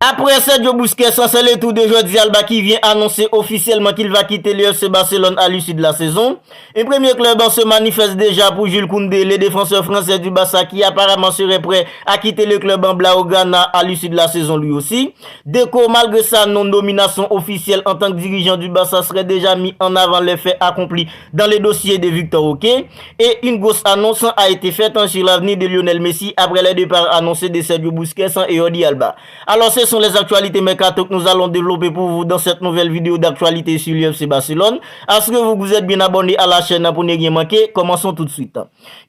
Après Sergio Busquets, c'est le tour de Jordi Alba qui vient annoncer officiellement qu'il va quitter le FC Barcelone à l'issue de la saison. Un premier club se manifeste déjà pour Jules Koundé, le défenseur français du Barça qui apparemment serait prêt à quitter le club en Blaugrana à l'issue de la saison lui aussi. Deco, malgré sa non-nomination officielle en tant que dirigeant du Barça, serait déjà mis en avant les faits accomplis dans le dossier de Victor Roque. Et une grosse annonce a été faite sur l'avenir de Lionel Messi après le départ annoncé de Sergio Busquets et Jordi Alba. Alors ce sont les actualités mercato que nous allons développer pour vous dans cette nouvelle vidéo d'actualité sur l'UFC Barcelone. Est-ce que vous êtes bien abonné à la chaîne pour ne rien manquer? Commençons tout de suite.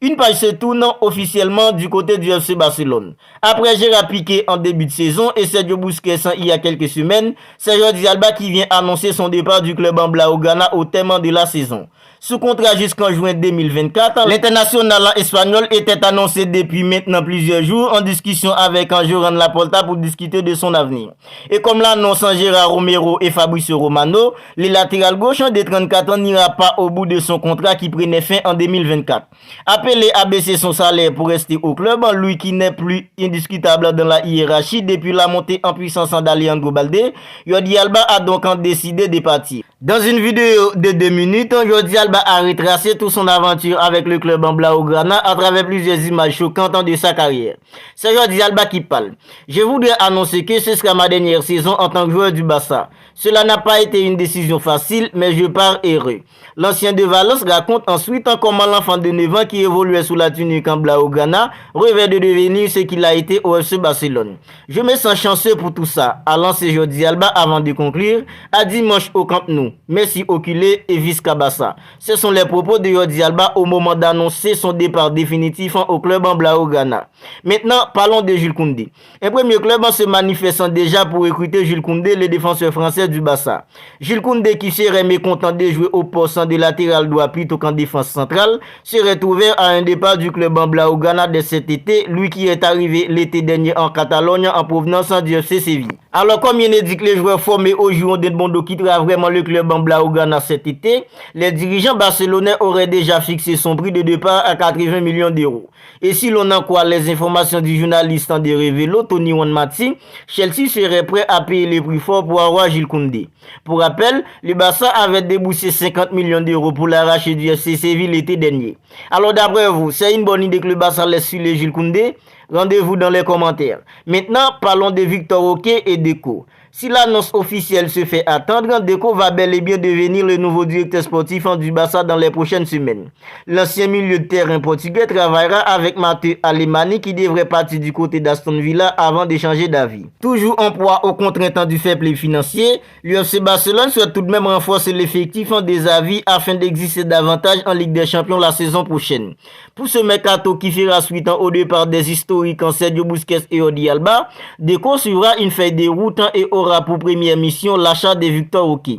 Une page se tourne officiellement du côté du FC Barcelone. Après Gérard Piqué en début de saison et Sergio Busquets il y a quelques semaines, c'est Jordi Alba qui vient annoncer son départ du club en Blaugrana au terme de la saison. Sous contrat jusqu'en juin 2024, l'international espagnol était annoncé depuis maintenant plusieurs jours en discussion avec Joran Laporta pour discuter de son avenir. Et comme l'annonce Gérard Romero et Fabricio Romano, le latéral gauche de 34 ans n'ira pas au bout de son contrat qui prenait fin en 2024. Appelé à baisser son salaire pour rester au club, lui qui n'est plus indiscutable dans la hiérarchie depuis la montée en puissance d'Alejandro Balde, Jordi Alba a donc décidé de partir. Dans une vidéo de 2 minutes, Jordi Alba a retracé toute son aventure avec le club en Blaugrana à travers plusieurs images choquantes de sa carrière. C'est Jordi Alba qui parle. Je voudrais annoncer que ce sera ma dernière saison en tant que joueur du Barça. Cela n'a pas été une décision facile, mais je pars heureux. L'ancien de Valence raconte ensuite comment l'enfant de 9 ans qui évoluait sous la tunique en Blaugrana rêvait de devenir ce qu'il a été au FC Barcelone. Je me sens chanceux pour tout ça, a lancé Jordi Alba avant de conclure à dimanche au Camp Nou. Merci Oculé et Visca Barça. Ce sont les propos de Jordi Alba au moment d'annoncer son départ définitif au club en Blaugrana. Maintenant, parlons de Jules Koundé. Un premier club se manifestant déjà pour recruter Jules Koundé, le défenseur français du Barça. Jules Koundé, qui serait mécontent de jouer au poste de latéral droit plutôt qu'en défense centrale, serait ouvert à un départ du club en Blaugrana de cet été, lui qui est arrivé l'été dernier en Catalogne en provenance du FC Séville. Alors, comme il indique les joueurs formés au Girondins de Bordeaux quittera vraiment le club en Blaugrana cet été, les dirigeants barcelonais auraient déjà fixé son prix de départ à 80 millions d'euros. Et si l'on en croit les informations du journaliste de Révélo, Tony Wanmati, Chelsea serait prêt à payer le prix fort pour avoir Jules Koundé. Pour rappel, le Barça avait déboursé 50 millions d'euros pour l'arracher du FC Séville l'été dernier. Alors d'après vous, c'est une bonne idée que le Barça laisse filer Jules Koundé? Rendez-vous dans les commentaires. Maintenant, parlons de Victor Roque et Deco. Si l'annonce officielle se fait attendre, Deco va bel et bien devenir le nouveau directeur sportif du Barça dans les prochaines semaines. L'ancien milieu de terrain portugais travaillera avec Matteo Alemany qui devrait partir du côté d'Aston Villa avant de changer d'avis. Toujours en proie aux contraintes du fair play financier, l'UFC Barcelone souhaite tout de même renforcer l'effectif des avis afin d'exister davantage en Ligue des Champions la saison prochaine. Pour ce mercato qui fera suite au départ des historiques en Sergio Busquets et Jordi Alba, Deco suivra une feuille de route et aura pour première mission l'achat de Victor Roque.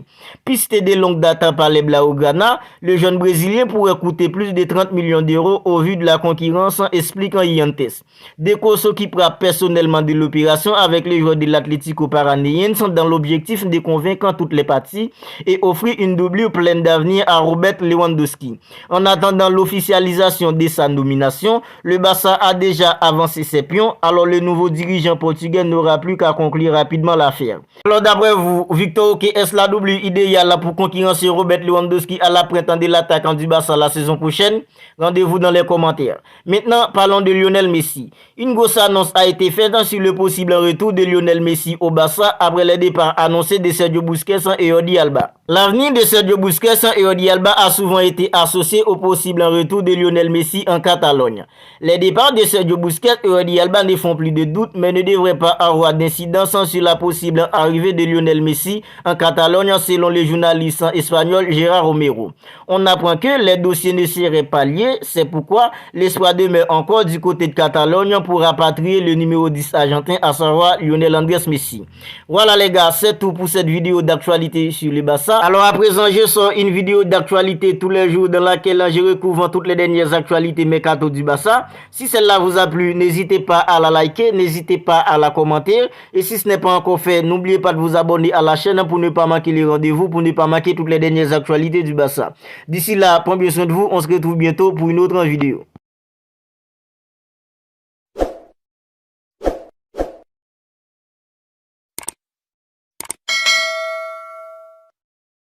Pisté de longue date par les Blaugrana, le jeune Brésilien pourrait coûter plus de 30 millions d'euros au vu de la concurrence, explique Yantes. Deco s'occupera personnellement de l'opération avec les joueurs de l'Atlético Paranaense dans l'objectif de convaincre toutes les parties et offrir une doublure pleine d'avenir à Robert Lewandowski. En attendant l'officialisation de sa nomination, le Barça a déjà avancé ses pions, alors le nouveau dirigeant portugais n'aura plus qu'à conclure rapidement l'affaire. Alors d'après vous, Victor Roque est la double idéale pour concurrencer Robert Lewandowski à la printemps de l'attaquant du Barça la saison prochaine? Rendez-vous dans les commentaires. Maintenant, parlons de Lionel Messi. Une grosse annonce a été faite sur le possible retour de Lionel Messi au Barça après le départ annoncé de Sergio Busquets et Jordi Alba. L'avenir de Sergio Busquets et Jordi Alba a souvent été associé au possible retour de Lionel Messi en Catalogne. Les départs de Sergio Busquets et Jordi Alba ne font plus de doute, mais ne devraient pas avoir d'incidence sur la possible arrivée de Lionel Messi en Catalogne selon le journaliste espagnol Gérard Romero. On apprend que les dossiers ne seraient pas liés, c'est pourquoi l'espoir demeure encore du côté de Catalogne pour rapatrier le numéro 10 argentin, à savoir Lionel Andrés Messi. Voilà les gars, c'est tout pour cette vidéo d'actualité sur le Barça. Alors à présent, je sors une vidéo d'actualité tous les jours dans laquelle je recouvre toutes les dernières actualités mercato du Barça. Si celle-là vous a plu, n'hésitez pas à la liker, n'hésitez pas à la commenter. Et si ce n'est pas encore fait, n'oubliez pas de vous abonner à la chaîne pour ne pas manquer les rendez-vous, pour ne pas manquer toutes les dernières actualités du Barça. D'ici là, prenez bien soin de vous, on se retrouve bientôt pour une autre vidéo.